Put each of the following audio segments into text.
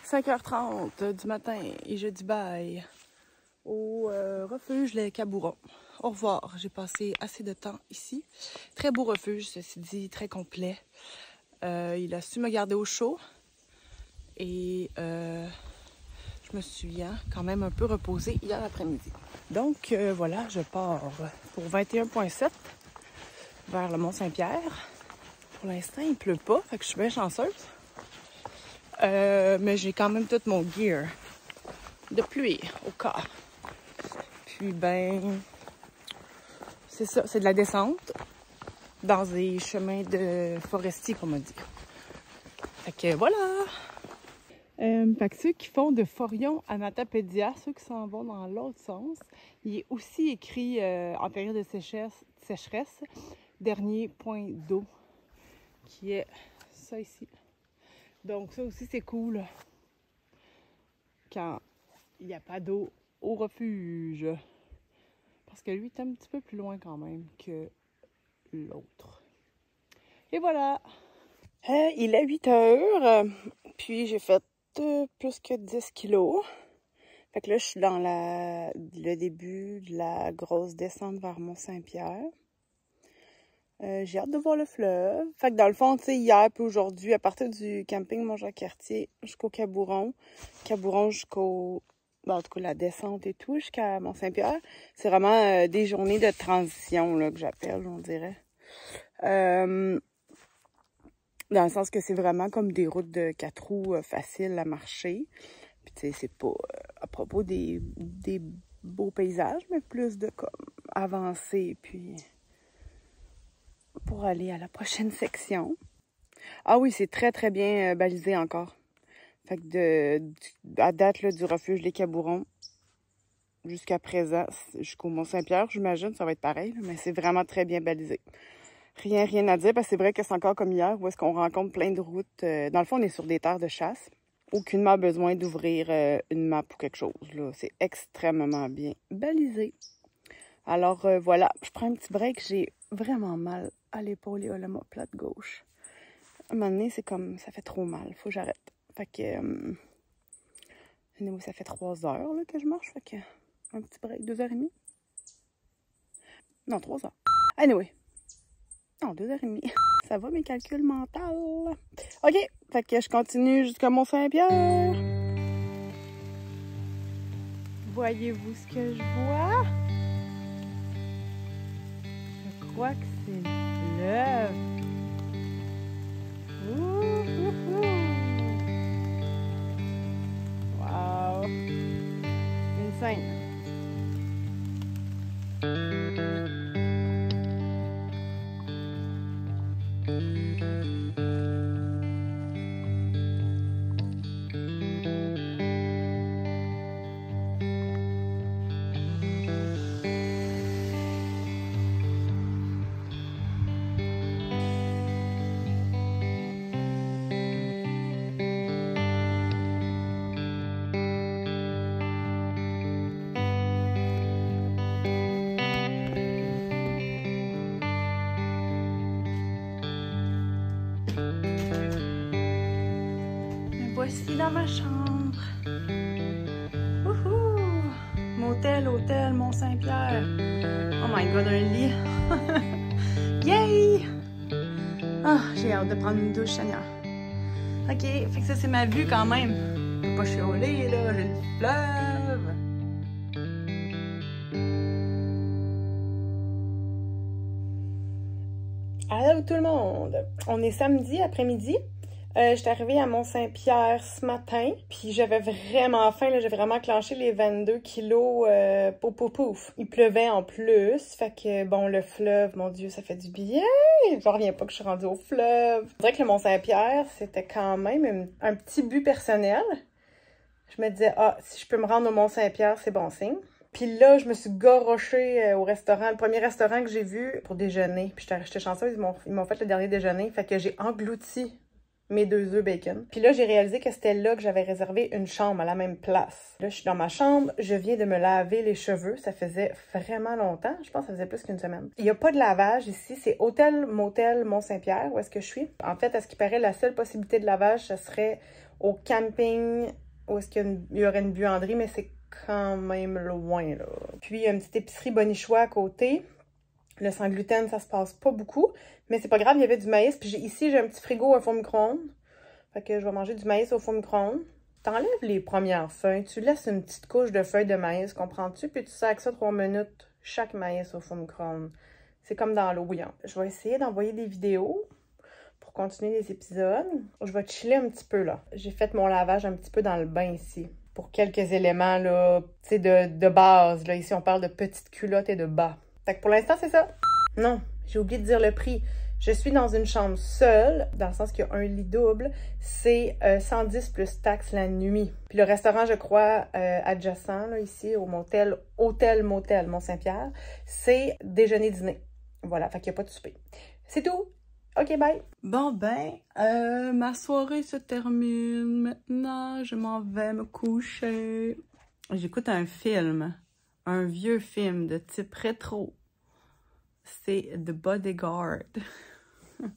5h30 du matin et je dis bye au refuge Les Cabourons. Au revoir, j'ai passé assez de temps ici. Très beau refuge, ceci dit, très complet. Il a su me garder au chaud et je me suis quand même un peu reposée hier après-midi. Donc voilà, je pars pour 21,7 vers le Mont-Saint-Pierre. Pour l'instant, il pleut pas, fait que je suis bien chanceuse. Mais j'ai quand même tout mon gear de pluie au cas. Puis ben, c'est ça, c'est de la descente dans des chemins de forestiers, comme on dit. Fait que voilà! Fait que ceux qui font de Forion à Matapédia, ceux qui s'en vont dans l'autre sens, il est aussi écrit en période de sécheresse, dernier point d'eau, qui est ça ici. Donc ça aussi c'est cool quand il n'y a pas d'eau au refuge. Parce que lui est un petit peu plus loin quand même que l'autre. Et voilà! Il est 8 heures, puis j'ai fait plus que 10 kilos. Fait que là, je suis dans le début de la grosse descente vers Mont-Saint-Pierre. J'ai hâte de voir le fleuve. Fait que dans le fond, tu sais, hier puis aujourd'hui, à partir du camping Mont-Jacques-Cartier jusqu'au Cabouron jusqu'au... Ben, en tout cas, la descente et tout, jusqu'à Mont-Saint-Pierre, c'est vraiment des journées de transition là, que j'appelle, on dirait. Dans le sens que c'est vraiment comme des routes de 4 roues faciles à marcher. Puis tu sais, c'est pas à propos des beaux paysages, mais plus de comme avancer, puis pour aller à la prochaine section. Ah oui, c'est très très bien balisé encore. Fait que à date là, du refuge Les Cabourons jusqu'à présent, jusqu'au Mont-Saint-Pierre, j'imagine, ça va être pareil, là, mais c'est vraiment très bien balisé. Rien à dire, parce que c'est vrai que c'est encore comme hier, où est-ce qu'on rencontre plein de routes. Dans le fond, on est sur des terres de chasse. Aucunement besoin d'ouvrir une map ou quelque chose. Là, c'est extrêmement bien balisé. Alors voilà, je prends un petit break. J'ai vraiment mal à l'épaule et à l'omoplate gauche. À un moment donné, c'est comme, ça fait trop mal. Faut que j'arrête. Fait que, ça fait 3 heures là, que je marche. Fait que, un petit break, 2h30. Non, 3 heures. Anyway. Non, 2h30. Ça va, mes calculs mentaux. OK, fait que je continue jusqu'à Mont-Saint-Pierre. Voyez-vous ce que je vois? Je crois que c'est le fleuve. Wow! Une scène. Voici dans ma chambre. Wouhou! Motel, hôtel, Mont-Saint-Pierre. Oh my god, un lit. Yay! Ah, j'ai hâte de prendre une douche, Seigneur. Ok, fait que ça, c'est ma vue quand même. Je peux pas chialer, là, j'ai le fleuve. Allô tout le monde! On est samedi après-midi. J'étais arrivée à Mont-Saint-Pierre ce matin, puis j'avais vraiment faim, là, j'ai vraiment clenché les 22 kilos, pouf. Il pleuvait en plus, fait que bon, le fleuve, mon Dieu, ça fait du bien! Je reviens pas que je suis rendue au fleuve. Je dirais que le Mont-Saint-Pierre, c'était quand même un petit but personnel. Je me disais, ah, si je peux me rendre au Mont-Saint-Pierre, c'est bon signe. Puis là, je me suis gorochée au restaurant, le premier restaurant que j'ai vu pour déjeuner. Puis j'étais chanceuse, ils m'ont fait le dernier déjeuner, fait que j'ai englouti mes 2 œufs bacon. Puis là, j'ai réalisé que c'était là que j'avais réservé une chambre à la même place. Là, je suis dans ma chambre, je viens de me laver les cheveux. Ça faisait vraiment longtemps. Je pense que ça faisait plus qu'une semaine. Il n'y a pas de lavage ici. C'est Hôtel Motel Mont-Saint-Pierre, où est-ce que je suis. En fait, à ce qui paraît, la seule possibilité de lavage, ce serait au camping où est-ce qu'il y aurait une buanderie, mais c'est quand même loin, là. Puis, il y a une petite épicerie Bonichois à côté. Le sans gluten, ça se passe pas beaucoup, mais c'est pas grave, il y avait du maïs. Puis ici, j'ai un petit frigo, un four micro-ondes. Fait que je vais manger du maïs au four micro-ondes. T'enlèves les premières feuilles, tu laisses une petite couche de feuilles de maïs, comprends-tu? Puis tu sacs ça 3 minutes, chaque maïs au four micro-ondes. C'est comme dans l'eau bouillante. Je vais essayer d'envoyer des vidéos pour continuer les épisodes. Je vais chiller un petit peu, là. J'ai fait mon lavage un petit peu dans le bain ici. Pour quelques éléments, là, tu sais, de base. Là, ici, on parle de petites culottes et de bas. Fait que pour l'instant, c'est ça. Non, j'ai oublié de dire le prix. Je suis dans une chambre seule, dans le sens qu'il y a un lit double. C'est 110 plus taxes la nuit. Puis le restaurant, je crois, adjacent, là, ici, au motel, hôtel-motel Mont-Saint-Pierre, c'est déjeuner-dîner. Voilà, fait qu'il n'y a pas de souper. C'est tout. OK, bye. Bon, ben, ma soirée se termine. Maintenant, je m'en vais me coucher. J'écoute un film. Un vieux film de type rétro. C'est The Bodyguard. Ça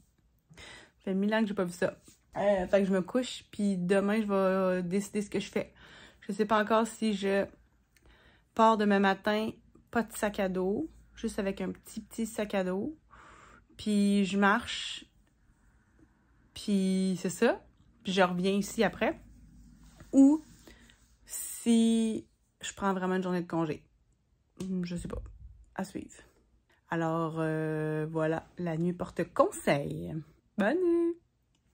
fait 1000 ans que j'ai pas vu ça. Fait que je me couche, puis demain, je vais décider ce que je fais. Je sais pas encore si je pars demain matin, pas de sac à dos, juste avec un petit sac à dos. Puis je marche, puis c'est ça. Puis je reviens ici après. Ou si je prends vraiment une journée de congé. Je sais pas. À suivre. Alors, voilà, la nuit porte conseil. Bonne nuit!